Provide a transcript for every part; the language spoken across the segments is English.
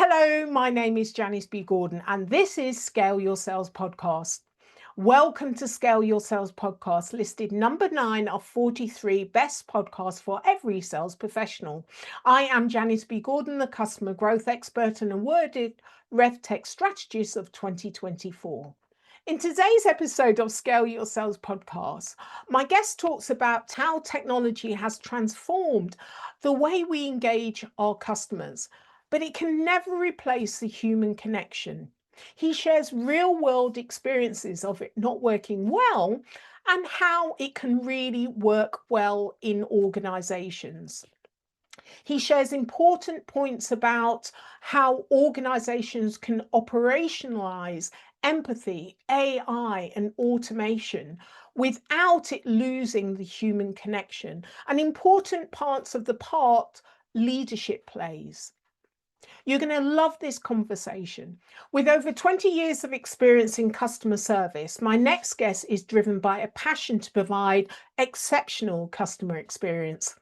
Hello, my name is Janice B. Gordon, and this is Scale Your Sales Podcast. Welcome to Scale Your Sales Podcast, listed number 9 of 43 best podcasts for every sales professional. I am Janice B. Gordon, the customer growth expert and awarded RevTech strategist of 2024. In today's episode of Scale Your Sales Podcast, my guest talks about how technology has transformed the way we engage our customers, but it can never replace the human connection. He shares real-world experiences of it not working well and how it can really work well in organizations. He shares important points about how organizations can operationalize empathy, AI, and automation without it losing the human connection, and important parts of the part leadership plays. You're going to love this conversation. With over 20 years of experience in customer service, my next guest is driven by a passion to provide exceptional customer experience.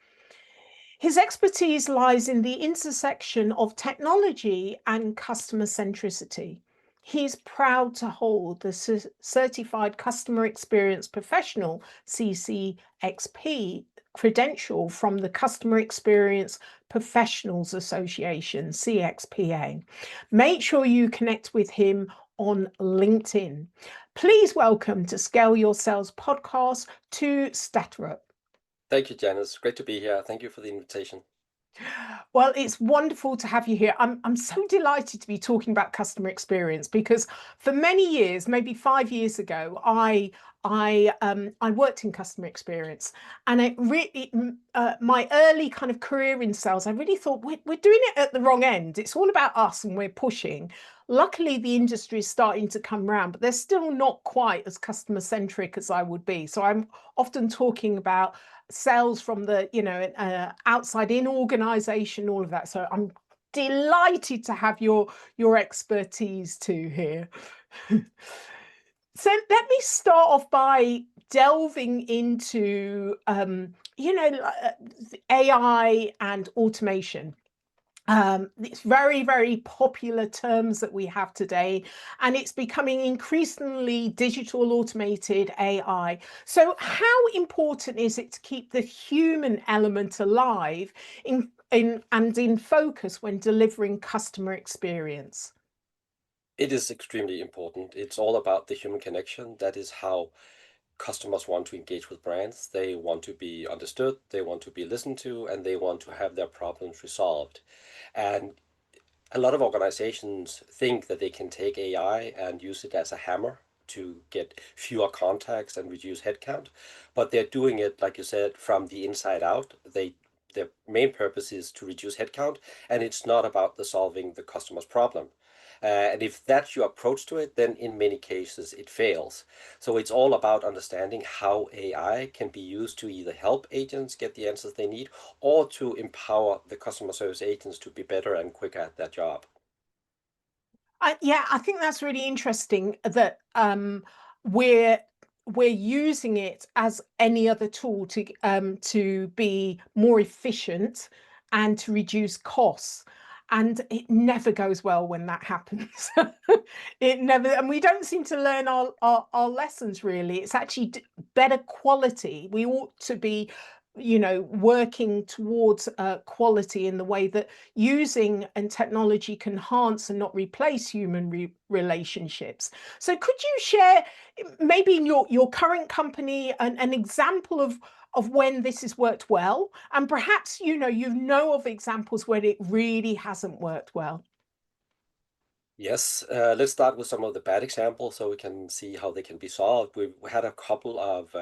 His expertise lies in the intersection of technology and customer centricity. He is proud to hold the Certified Customer Experience Professional CCXP credential from the Customer Experience Professionals Association, CXPA. Make sure you connect with him on LinkedIn. Please welcome to Scale Your Sales Podcast, Tue Sottrup. Thank you, Janice. Great to be here. Thank you for the invitation. Well, it's wonderful to have you here. I'm so delighted to be talking about customer experience because for many years, maybe 5 years ago, I worked in customer experience, and it really my early kind of career in sales, I really thought we're doing it at the wrong end. It's all about us and we're pushing. Luckily, the industry is starting to come around, but they're still not quite as customer centric as I would be. So I'm often talking about sales from the outside in organization, all of that. So I'm delighted to have your expertise too here. So let me start off by delving into AI and automation. It's very, very popular terms that we have today, and it's becoming increasingly digital, automated AI. So how important is it to keep the human element alive in focus when delivering customer experience? It is extremely important. It's all about the human connection. That is how customers want to engage with brands. They want to be understood, they want to be listened to, and they want to have their problems resolved. And a lot of organizations think that they can take AI and use it as a hammer to get fewer contacts and reduce headcount, but they're doing it, like you said, from the inside out. Their main purpose is to reduce headcount, and it's not about the solving the customer's problem. And if that's your approach to it, then in many cases it fails. So it's all about understanding how AI can be used to either help agents get the answers they need or to empower the customer service agents to be better and quicker at their job. Yeah, I think that's really interesting that we're we're using it as any other tool to be more efficient and to reduce costs. And it never goes well when that happens. It never, and we don't seem to learn our lessons really. It's actually better quality. We ought to be, working towards quality in the way that using and technology can enhance and not replace human relationships. So could you share maybe in your current company an example of when this has worked well, and perhaps you know of examples where it really hasn't worked well? Yes, let's start with some of the bad examples so we can see how they can be solved. We had a couple of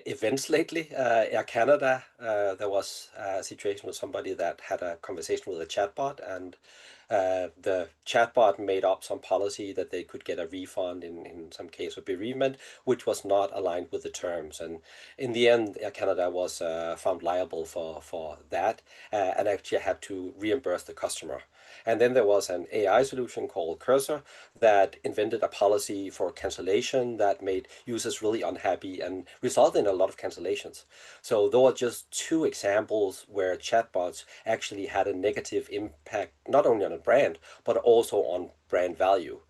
events lately. Air Canada, there was a situation with somebody that had a conversation with a chatbot, and The chatbot made up some policy that they could get a refund in some case of bereavement, which was not aligned with the terms. And in the end, Air Canada was found liable for that and actually had to reimburse the customer. And then there was an AI solution called Cursor that invented a policy for cancellation that made users really unhappy and resulted in a lot of cancellations. So those are just two examples where chatbots actually had a negative impact, not only on a brand, but also on brand value.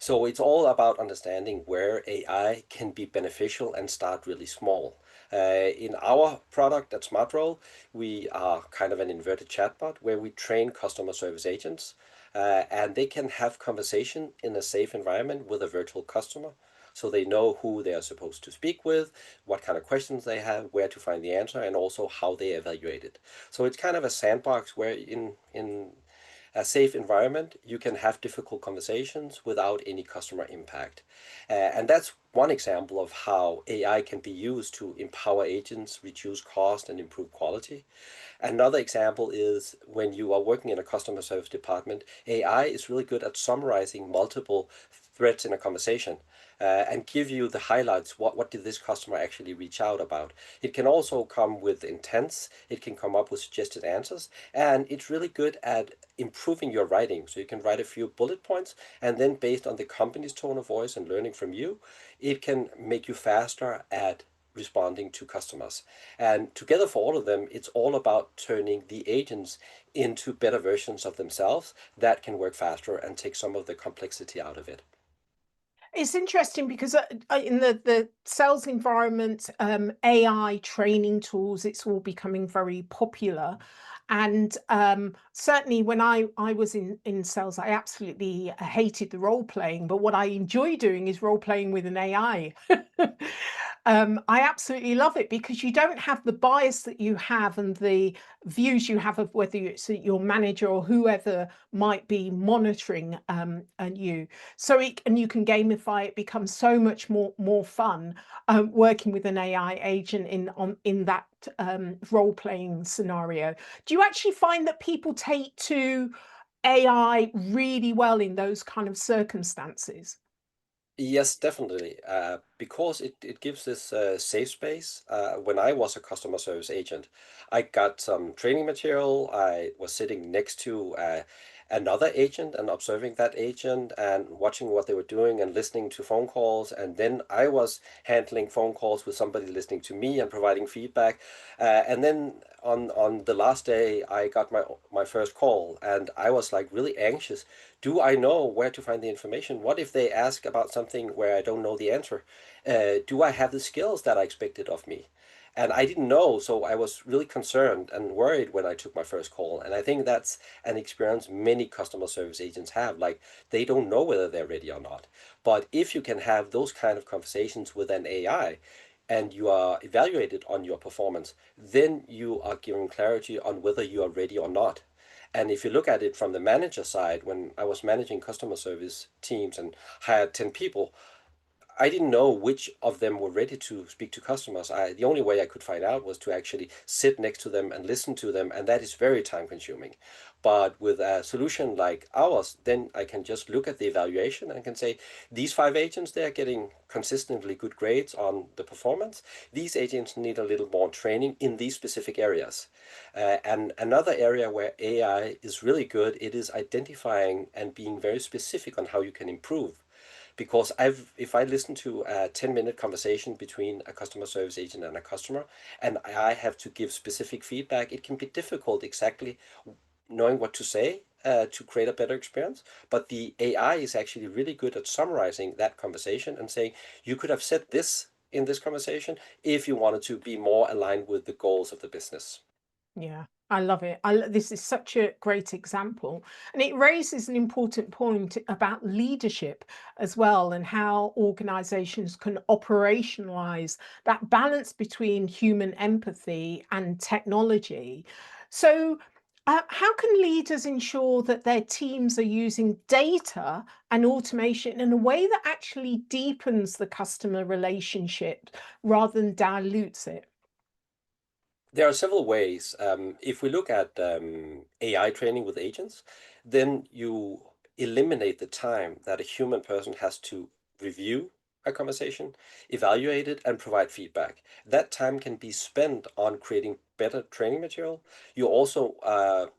So it's all about understanding where AI can be beneficial and start really small. In our product at SmartRoll, we are kind of an inverted chatbot where we train customer service agents and they can have conversation in a safe environment with a virtual customer. So they know who they are supposed to speak with, what kind of questions they have, where to find the answer, and also how they evaluate it. So it's kind of a sandbox where in a safe environment, you can have difficult conversations without any customer impact. And that's one example of how AI can be used to empower agents, reduce cost, and improve quality. Another example is when you are working in a customer service department, AI is really good at summarizing multiple threads in a conversation and give you the highlights. What did this customer actually reach out about? It can also come with intents. It can come up with suggested answers. And it's really good at improving your writing. So you can write a few bullet points, and then based on the company's tone of voice and learning from you, it can make you faster at responding to customers. And together for all of them, it's all about turning the agents into better versions of themselves that can work faster and take some of the complexity out of it. It's interesting because in the sales environment, AI training tools, it's all becoming very popular. And certainly when I was in sales, I absolutely hated the role playing. But what I enjoy doing is role playing with an AI. I absolutely love it because you don't have the bias that you have and the views you have of whether it's your manager or whoever might be monitoring and you. So and you can gamify it, becomes so much more fun working with an AI agent in that role playing scenario. Do you actually find that people take to AI really well in those kind of circumstances? Yes, definitely. Because it gives this safe space. When I was a customer service agent, I got some training material. I was sitting next to another agent and observing that agent and watching what they were doing and listening to phone calls. And then I was handling phone calls with somebody listening to me and providing feedback. And then on the last day, I got my first call, and I was like really anxious. Do I know where to find the information? What if they ask about something where I don't know the answer? Do I have the skills that I expected of me? And I didn't know, so I was really concerned and worried when I took my first call. And I think that's an experience many customer service agents have. Like, they don't know whether they're ready or not. But if you can have those kind of conversations with an AI and you are evaluated on your performance, then you are given clarity on whether you are ready or not. And if you look at it from the manager side, when I was managing customer service teams and hired 10 people, I didn't know which of them were ready to speak to customers. The only way I could find out was to actually sit next to them and listen to them, and that is very time consuming. But with a solution like ours, then I can just look at the evaluation and can say, these 5 agents, they're getting consistently good grades on the performance. These agents need a little more training in these specific areas. And another area where AI is really good, it is identifying and being very specific on how you can improve. Because if I listen to a 10-minute conversation between a customer service agent and a customer, and I have to give specific feedback, it can be difficult exactly knowing what to say to create a better experience. But the AI is actually really good at summarizing that conversation and saying, you could have said this in this conversation if you wanted to be more aligned with the goals of the business. Yeah, I love it. This is such a great example. And it raises an important point about leadership as well, and how organizations can operationalize that balance between human empathy and technology. So, how can leaders ensure that their teams are using data and automation in a way that actually deepens the customer relationship rather than dilutes it? There are several ways. If we look at AI training with agents, then you eliminate the time that a human person has to review a conversation, evaluate it, and provide feedback. That time can be spent on creating better training material. You also are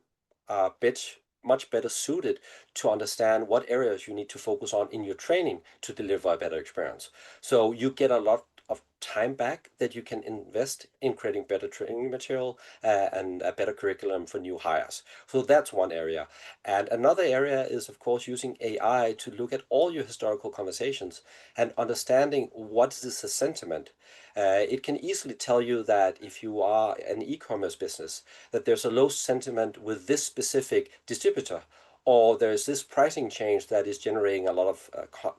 much better suited to understand what areas you need to focus on in your training to deliver a better experience. So you get a lot of time back that you can invest in creating better training material and a better curriculum for new hires. So that's one area. And another area is, of course, using AI to look at all your historical conversations and understanding what is the sentiment. It can easily tell you that if you are an e-commerce business, that there's a low sentiment with this specific distributor, or there's this pricing change that is generating a lot of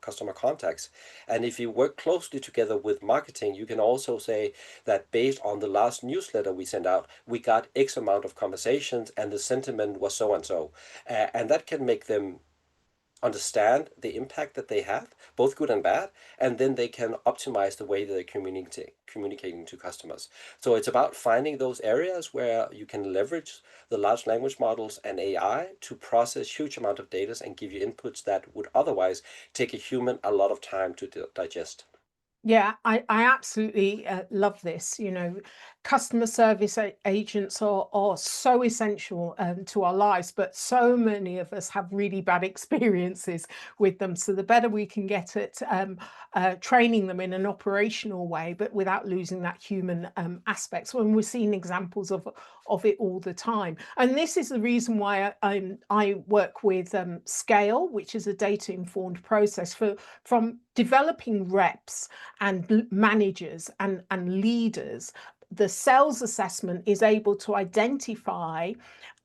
customer contacts. And if you work closely together with marketing, you can also say that based on the last newsletter we sent out, we got X amount of conversations and the sentiment was so and so. And that can make them understand the impact that they have, both good and bad, and then they can optimize the way that they're communicating to customers. So it's about finding those areas where you can leverage the large language models and AI to process huge amount of data and give you inputs that would otherwise take a human a lot of time to digest. Yeah, I absolutely love this. You know, customer service agents are so essential to our lives, but so many of us have really bad experiences with them. So the better we can get at training them in an operational way, but without losing that human aspect. So when we're seeing examples of it all the time, and this is the reason why I work with Scale, which is a data informed process from developing reps and managers and leaders. The sales assessment is able to identify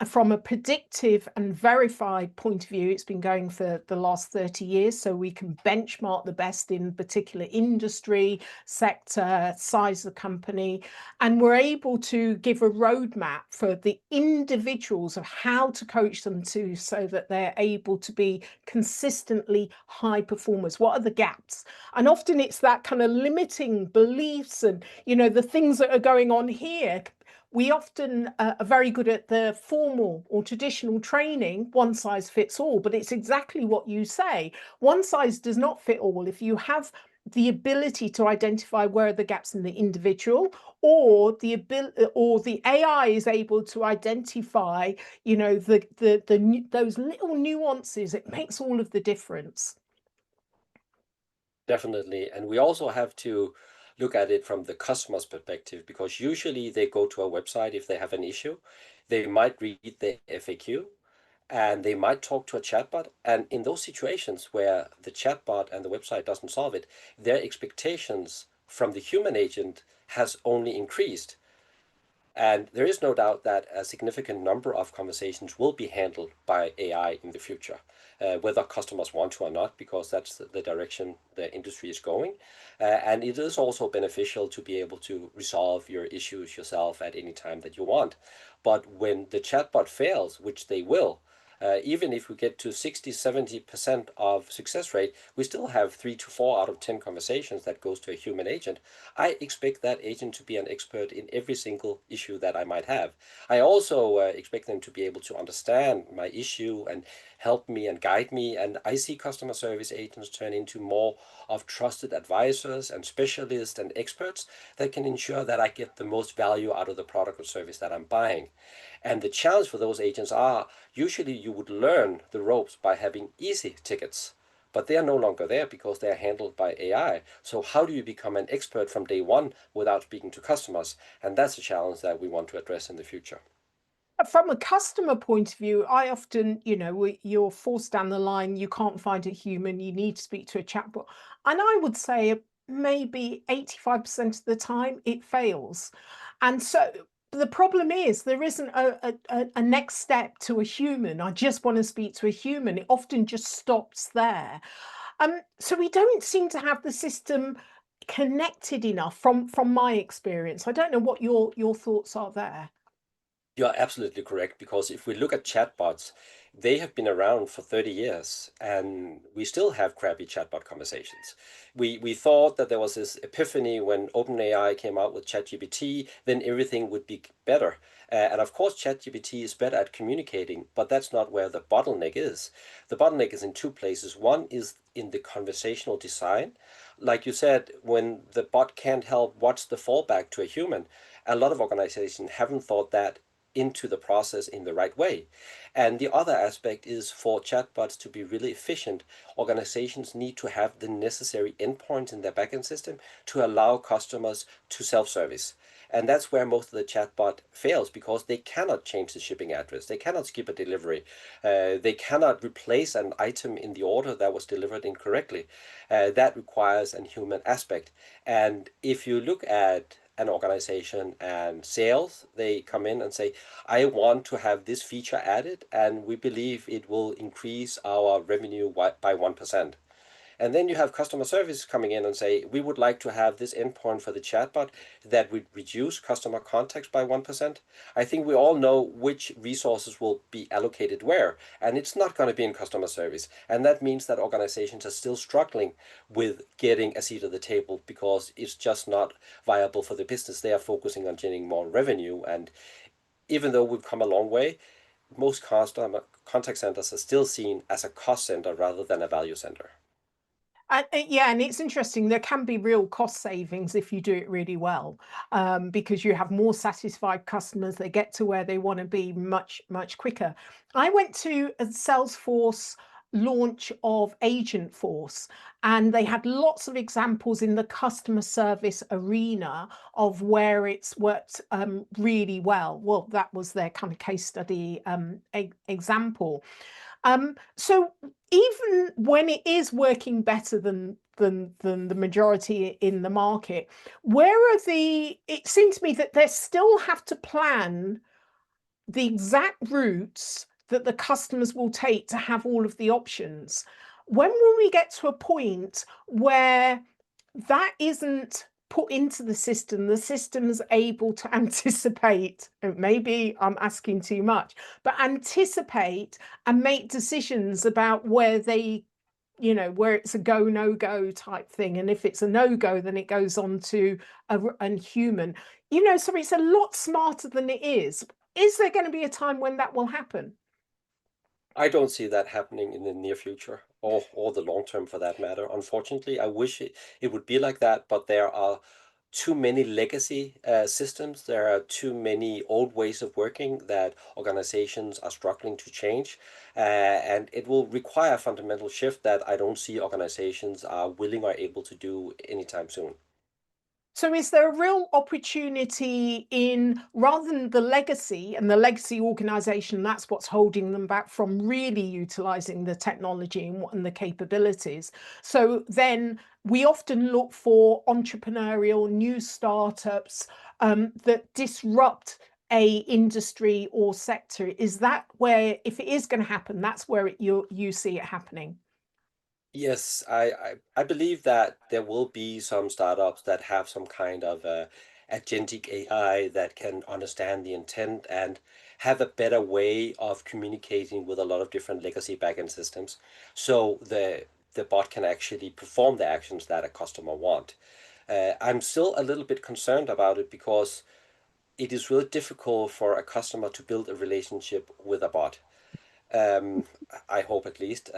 from a predictive and verified point of view. It's been going for the last 30 years, so we can benchmark the best in particular industry, sector, size of the company, and we're able to give a roadmap for the individuals of how to coach them to so that they're able to be consistently high performers. What are the gaps? And often it's that kind of limiting beliefs and, you know, the things that are going on here. We often are very good at the formal or traditional training, one size fits all, but it's exactly what you say. One size does not fit all. If you have the ability to identify where are the gaps in the individual, or the AI is able to identify, you know, those little nuances, it makes all of the difference. Definitely. And we also have to look at it from the customer's perspective because usually they go to a website if they have an issue. They might read the FAQ and they might talk to a chatbot. And in those situations where the chatbot and the website doesn't solve it, their expectations from the human agent has only increased. And there is no doubt that a significant number of conversations will be handled by AI in the future, whether customers want to or not, because that's the direction the industry is going. And it is also beneficial to be able to resolve your issues yourself at any time that you want. But when the chatbot fails, which they will, even if we get to 60-70% of success rate, we still have 3 to 4 out of 10 conversations that goes to a human agent. I expect that agent to be an expert in every single issue that I might have. I also expect them to be able to understand my issue and help me and guide me. And I see customer service agents turn into more of trusted advisors and specialists and experts that can ensure that I get the most value out of the product or service that I'm buying. And the challenge for those agents are usually you would learn the ropes by having easy tickets, but they are no longer there because they are handled by AI. So how do you become an expert from day one without speaking to customers? And that's a challenge that we want to address in the future. From a customer point of view, I often, you know, you're forced down the line, you can't find a human, you need to speak to a chatbot. And I would say maybe 85% of the time it fails. And so the problem is there isn't a next step to a human. I just want to speak to a human. It often just stops there. So we don't seem to have the system connected enough from my experience. I don't know what your thoughts are there. You're absolutely correct because if we look at chatbots, they have been around for 30 years and we still have crappy chatbot conversations. We thought that there was this epiphany when OpenAI came out with ChatGPT, then everything would be better. And of course, ChatGPT is better at communicating, but that's not where the bottleneck is. The bottleneck is in two places. One is in the conversational design. Like you said, when the bot can't help, what's the fallback to a human? A lot of organizations haven't thought that into the process in the right way. And the other aspect is for chatbots to be really efficient, organizations need to have the necessary endpoints in their backend system to allow customers to self-service. And that's where most of the chatbot fails because they cannot change the shipping address. They cannot skip a delivery. They cannot replace an item in the order that was delivered incorrectly. That requires a human aspect. And if you look at an organization and sales, they come in and say, I want to have this feature added, and we believe it will increase our revenue by 1%. And then you have customer service coming in and say, we would like to have this endpoint for the chatbot that would reduce customer contacts by 1%. I think we all know which resources will be allocated where, and it's not going to be in customer service. And that means that organizations are still struggling with getting a seat at the table because it's just not viable for the business. They are focusing on generating more revenue. And even though we've come a long way, most customer contact centers are still seen as a cost center rather than a value center. Yeah, and it's interesting. There can be real cost savings if you do it really well, because you have more satisfied customers. They get to where they want to be much quicker. I went to a Salesforce launch of Agentforce, and they had lots of examples in the customer service arena of where it's worked really well. Well, that was their kind of case study example. So even when it is working better than the majority in the market, where are it seems to me that they still have to plan the exact routes that the customers will take to have all of the options. When will we get to a point where that isn't put into the system's able to anticipate, and maybe I'm asking too much, but anticipate and make decisions about where where it's a go, no go type thing. And if it's a no go, then it goes on to a human, so it's a lot smarter than it is. Is there going to be a time when that will happen? I don't see that happening in the near future or the long term for that matter. Unfortunately, I wish it would be like that, but there are too many legacy systems. There are too many old ways of working that organizations are struggling to change. And it will require a fundamental shift that I don't see organizations are willing or able to do anytime soon. So is there a real opportunity in, rather than the legacy and the legacy organization, that's what's holding them back from really utilizing the technology and the capabilities. So then we often look for entrepreneurial new startups that disrupt a industry or sector. Is that where, if it is going to happen, that's where you see it happening? Yes, I believe that there will be some startups that have some kind of agentic AI that can understand the intent and have a better way of communicating with a lot of different legacy backend systems. So the bot can actually perform the actions that a customer want. I'm still a little bit concerned about it because it is really difficult for a customer to build a relationship with a bot. um, I hope at least.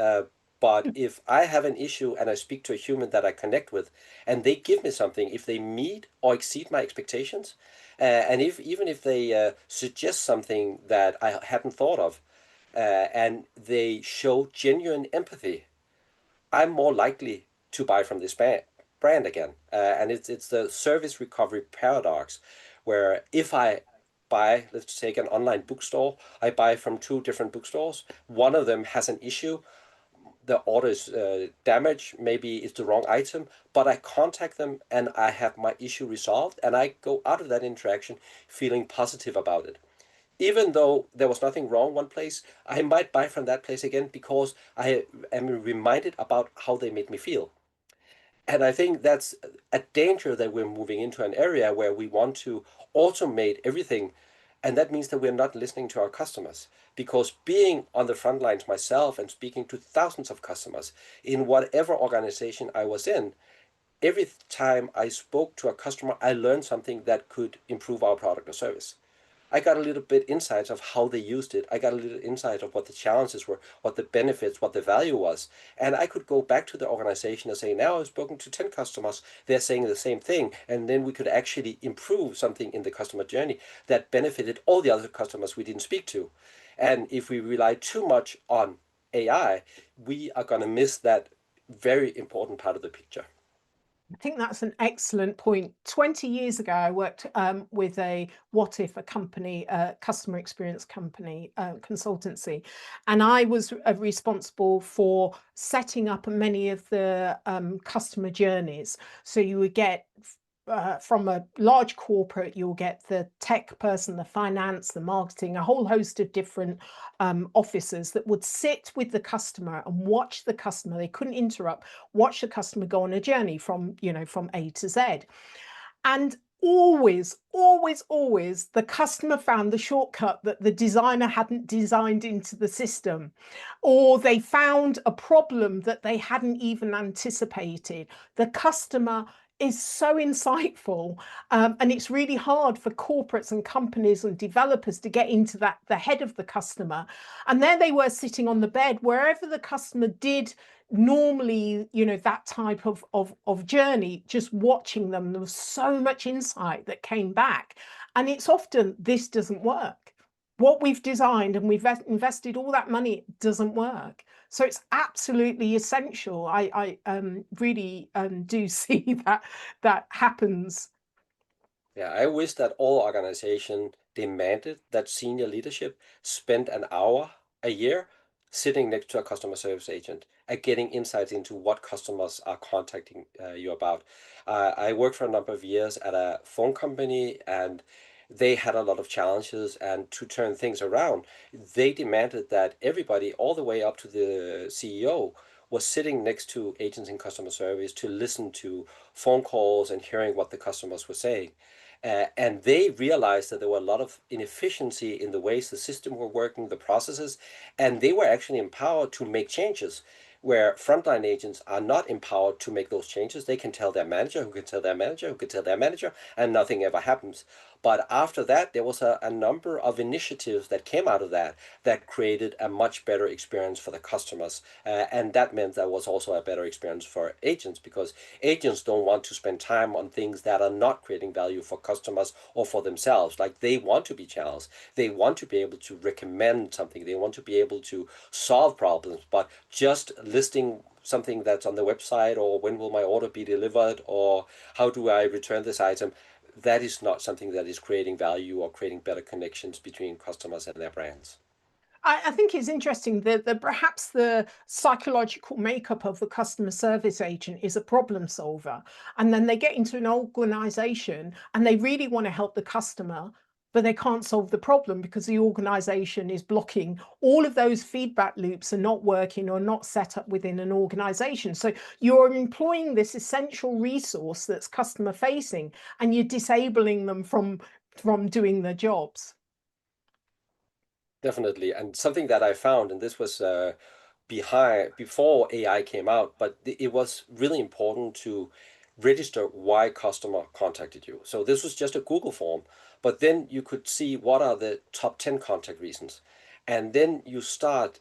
But if I have an issue and I speak to a human that I connect with, and they give me something, if they meet or exceed my expectations, and if even if they suggest something that I hadn't thought of, and they show genuine empathy, I'm more likely to buy from this brand again. And it's the service recovery paradox, where if I buy, let's take an online bookstore, I buy from two different bookstores. One of them has an issue. The order is damaged. Maybe it's the wrong item, but I contact them and I have my issue resolved, and I go out of that interaction feeling positive about it. Even though there was nothing wrong one place, I might buy from that place again because I am reminded about how they made me feel. And I think that's a danger that we're moving into an area where we want to automate everything And that means that we're not listening to our customers, because being on the front lines myself and speaking to thousands of customers in whatever organization I was in, every time I spoke to a customer, I learned something that could improve our product or service. I got a little bit insights of how they used it. I got a little insight of what the challenges were, what the benefits, what the value was. And I could go back to the organization and say, now I've spoken to 10 customers, they're saying the same thing. And then we could actually improve something in the customer journey that benefited all the other customers we didn't speak to. And if we rely too much on AI, we are going to miss that very important part of the picture. I think that's an excellent point. 20 years ago, I worked with a company, a customer experience company, consultancy, and I was responsible for setting up many of the customer journeys. So you would get from a large corporate, you'll get the tech person, the finance, the marketing, a whole host of different officers that would sit with the customer and watch the customer. They couldn't interrupt, watch the customer go on a journey from, from A to Z. And always, always, always, the customer found the shortcut that the designer hadn't designed into the system, or they found a problem that they hadn't even anticipated. The customer is so insightful, and it's really hard for corporates and companies and developers to get into the head of the customer. And there they were sitting on the bed wherever the customer did normally, that type of journey, just watching them. There was so much insight that came back. And it's often, this doesn't work. What we've designed and we've invested all that money, it doesn't work. So it's absolutely essential. I really do see that happens. Yeah, I wish that all organizations demanded that senior leadership spend an hour a year sitting next to a customer service agent and getting insights into what customers are contacting you about. I worked for a number of years at a phone company, and they had a lot of challenges. And to turn things around, they demanded that everybody, all the way up to the CEO, was sitting next to agents in customer service to listen to phone calls and hearing what the customers were saying. And they realized that there were a lot of inefficiency in the ways the system were working, the processes, and they were actually empowered to make changes. Where frontline agents are not empowered to make those changes, they can tell their manager, who can tell their manager, who can tell their manager, and nothing ever happens. But after that, there was a number of initiatives that came out of that created a much better experience for the customers. And that meant there was also a better experience for agents, because agents don't want to spend time on things that are not creating value for customers or for themselves. Like, they want to be challenged. They want to be able to recommend something. They want to be able to solve problems. But just listing something that's on the website, or when will my order be delivered, or how do I return this item, that is not something that is creating value or creating better connections between customers and their brands. I think it's interesting that perhaps the psychological makeup of the customer service agent is a problem solver. And then they get into an organization and they really want to help the customer, but they can't solve the problem because the organization is blocking. All of those feedback loops are not working or not set up within an organization. So you're employing this essential resource that's customer facing, and you're disabling them from doing their jobs. Definitely. And something that I found, and this was before AI came out, but it was really important to register why customer contacted you. So this was just a Google form, but then you could see what are the top 10 contact reasons. And then you start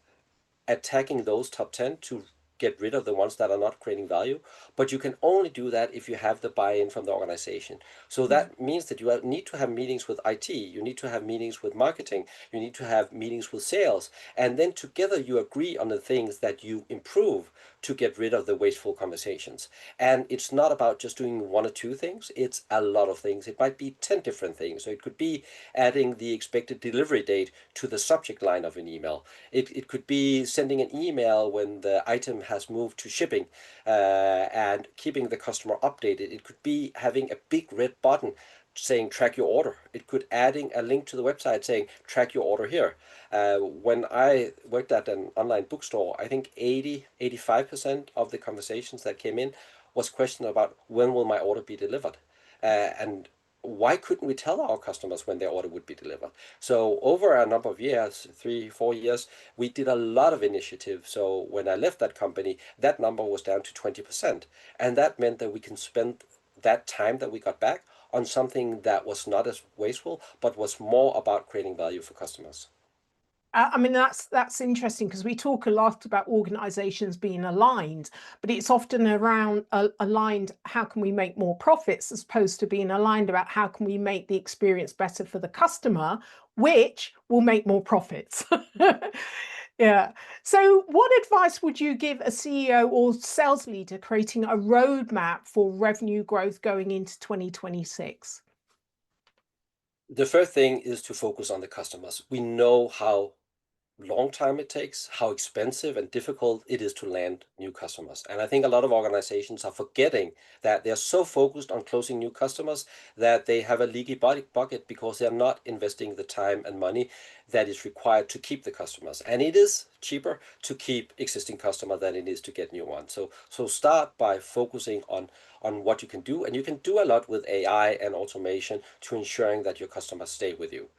attacking those top 10 to get rid of the ones that are not creating value. But you can only do that if you have the buy-in from the organization. So that means that you need to have meetings with IT, you need to have meetings with marketing, you need to have meetings with sales, and then together you agree on the things that you improve to get rid of the wasteful conversations. And it's not about just doing one or two things, it's a lot of things. It might be 10 different things. So it could be adding the expected delivery date to the subject line of an email. It could be sending an email when the item has moved to shipping, and keeping the customer updated. It could be having a big red button saying track your order. It could adding a link to the website saying track your order here. When I worked at an online bookstore, I think 85% of the conversations that came in was question about when will my order be delivered. And why couldn't we tell our customers when their order would be delivered? So over a number of years, 3, 4 years, we did a lot of initiatives. So when I left that company, that number was down to 20%. And that meant that we can spend that time that we got back on something that was not as wasteful, but was more about creating value for customers. I mean, that's interesting, because we talk a lot about organizations being aligned, but it's often around aligned, how can we make more profits, as opposed to being aligned about how can we make the experience better for the customer, which will make more profits. Yeah. So what advice would you give a CEO or sales leader creating a roadmap for revenue growth going into 2026? The first thing is to focus on the customers. We know how long time it takes, how expensive and difficult it is to land new customers. And I think a lot of organizations are forgetting that they're so focused on closing new customers that they have a leaky bucket because they're not investing the time and money that is required to keep the customers. And it is cheaper to keep existing customers than it is to get new ones. So start by focusing on what you can do. And you can do a lot with AI and automation to ensuring that your customers stay with you.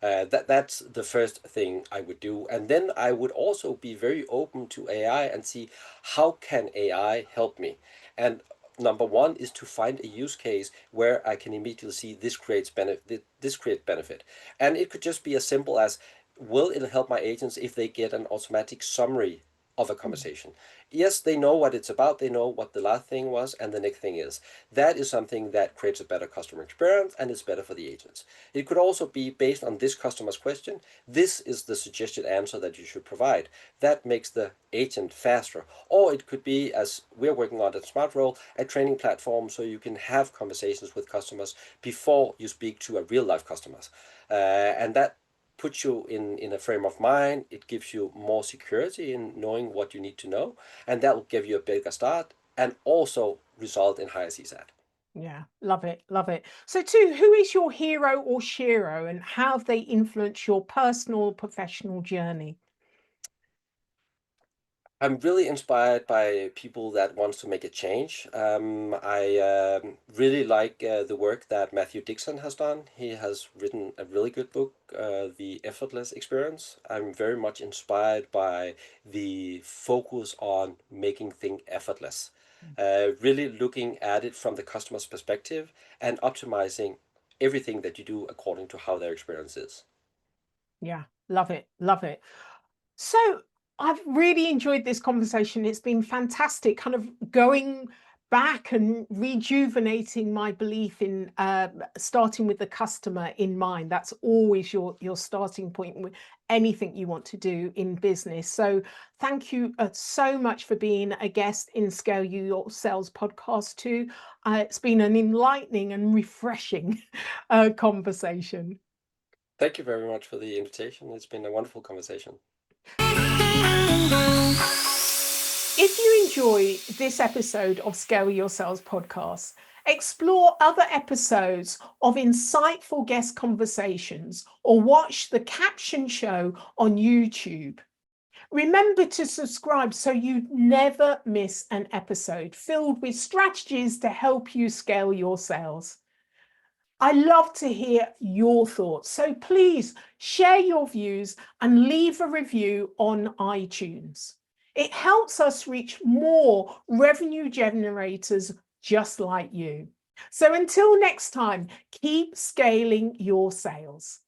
That's the first thing I would do. And then I would also be very open to AI and see how can AI help me. And number one is to find a use case where I can immediately see this creates benefit. And it could just be as simple as, will it help my agents if they get an automatic summary of a conversation? Yes, they know what it's about, they know what the last thing was and the next thing is. That is something that creates a better customer experience and is better for the agents. It could also be based on this customer's question. This is the suggested answer that you should provide. That makes the agent faster. Or it could be, as we're working on at SmartRoll, a training platform so you can have conversations with customers before you speak to a real life customers. And that puts you in a frame of mind. It gives you more security in knowing what you need to know, and that will give you a bigger start and also result in higher CSAT. Yeah, love it, love it. So Tue, who is your hero or shero, and how have they influenced your personal or professional journey? I'm really inspired by people that wants to make a change. I really like the work that Matthew Dixon has done. He has written a really good book, The Effortless Experience. I'm very much inspired by the focus on making things effortless, really looking at it from the customer's perspective and optimizing everything that you do according to how their experience is. Yeah, love it, love it. So I've really enjoyed this conversation. It's been fantastic, kind of going back and rejuvenating my belief in starting with the customer in mind. That's always your starting point with anything you want to do in business. So thank you so much for being a guest in Scale Your Sales podcast too. It's been an enlightening and refreshing conversation. Thank you very much for the invitation. It's been a wonderful conversation. If you enjoy this episode of Scale Your Sales podcast, explore other episodes of insightful guest conversations or watch the caption show on YouTube. Remember to subscribe so you never miss an episode filled with strategies to help you scale your sales. I love to hear your thoughts, so please share your views and leave a review on iTunes. It helps us reach more revenue generators just like you. So until next time, keep scaling your sales.